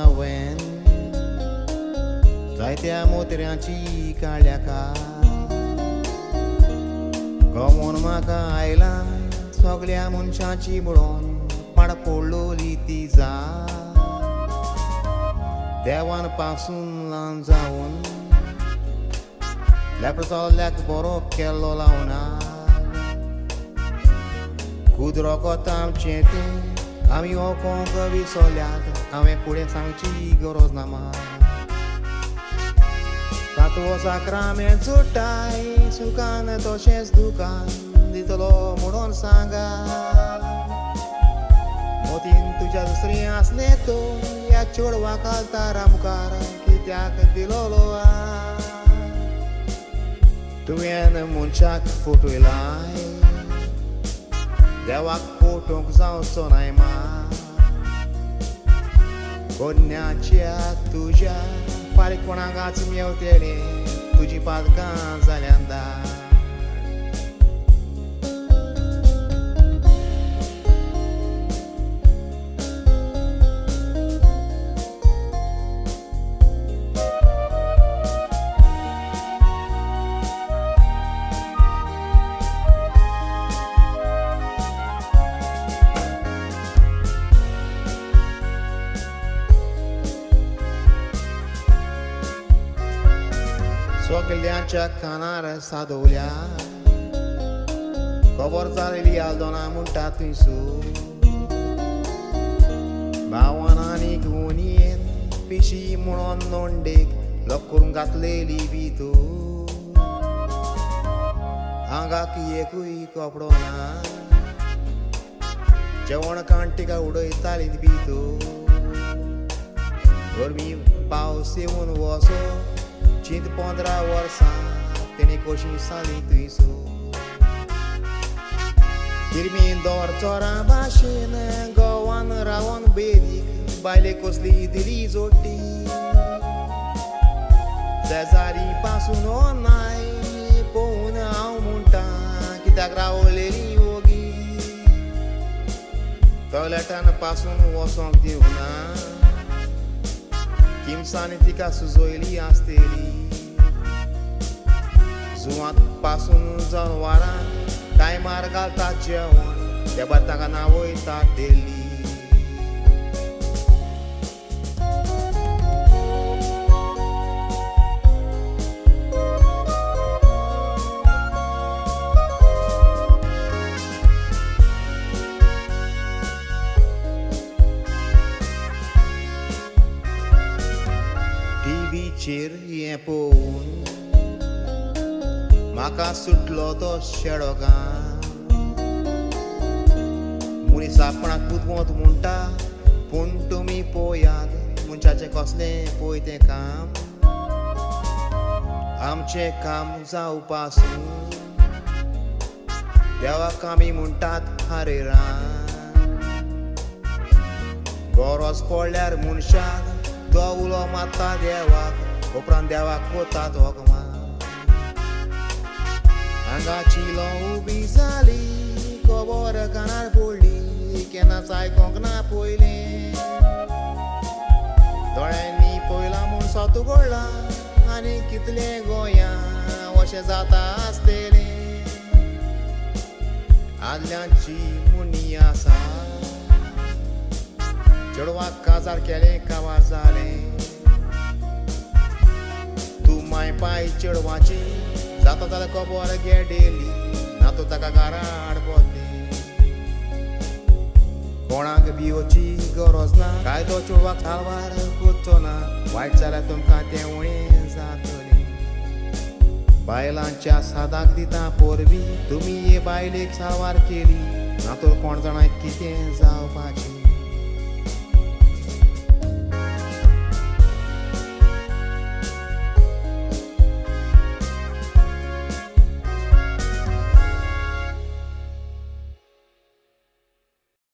हांवें जायत्या मोतऱ्यांची काळ्या का गमोन म्हाका आयला सगळ्या मनशांची म्हणून पाड पडलोली ती जा देवान पासून ल्हान जावन लेप्रचोल्याक बरो केल्लो लावना कुद्रो कोता आमचें तें आमी ओकोंक विसरल्यात हांवें फुडें सांगची गरज ना म्हाका तातूं साक्रामेंत जोडटाय सुखान तशेंच दुखान दितलो म्हणून सांगा मोतीन तुज्या दुसरी आसले तो ह्या चेडवाक घालता मुखार कित्याक दिलोलो तुवें मनशाक फटयलाय देवाक फोटोंक जावचो नाय मा कोन्याच्या तुज्या फारीकपणागाच मेवतेले तुजी पातकां जाल्यांदा सगळ्यांच्या कानार सादवल्या खबर जालेली आल्दोना म्हणटा थंयसू भावान आनी गुणयेन पिशी म्हणून नोंडेक लॉक करून घातलेली बी तूं आंगाक एकूय कपडो ना जेवण कांटिका उडयताली बी तूं गरमी पावस येवन वसो चिंत 15 वर्सां तेणी कशी साली तुयसो किरमीन दोर चोरा भाशेन गोवान रावन बेरीक बायले कसली दिली जोडटी शेजारी पासून नाय पळोवन हांव म्हणटा कित्याक रावलेली ओगी टॉयलेटान पासून वचोंक दिवना किमसांनी तिका सुजयली आसतेली जुवांत पासून जनवारां टायमार घालतात जेवण त्या भायर ताका नावयतात डेली टीव्हीचेर हें पळोवन म्हाका सुटलो तो शेडो मनीस आपणाक कुदवत म्हणटा पूण तुमी पळयात मनशाचें कसलें पळयतें काम आमचें काम जावं पासून देवाक आमी म्हणटात हरे राम गरज पडल्यार मनशाक तो उलो मारता देवाक उपरांत देवाक कोतात होकमा आंगाची उबी जाली खबर कानार पडली केन्नाच आयकोंक ना पयलें दोळ्यांनी पयला म्हूण सोत उगडला आनी कितलें गोंयां अशें जाता आसतलें आदल्यांची मुनी आसा चेडवाक काजार केलें काबार जालें तूं माय पाय चेडवाची जाता जाल्यार खबर घे डेली ना तो ताका घरा हाडपोतें कोणाक भिवची गरज ना काय तो चेडवाक साल्वार कोचचो ना वायट जाल्यार तुमकां तें उणें जातलें बायलांच्या सादाक दिता पोरवी तुमी हे बायलेक साल्वार केली ना तर कोण जाणां कितें जावपाचें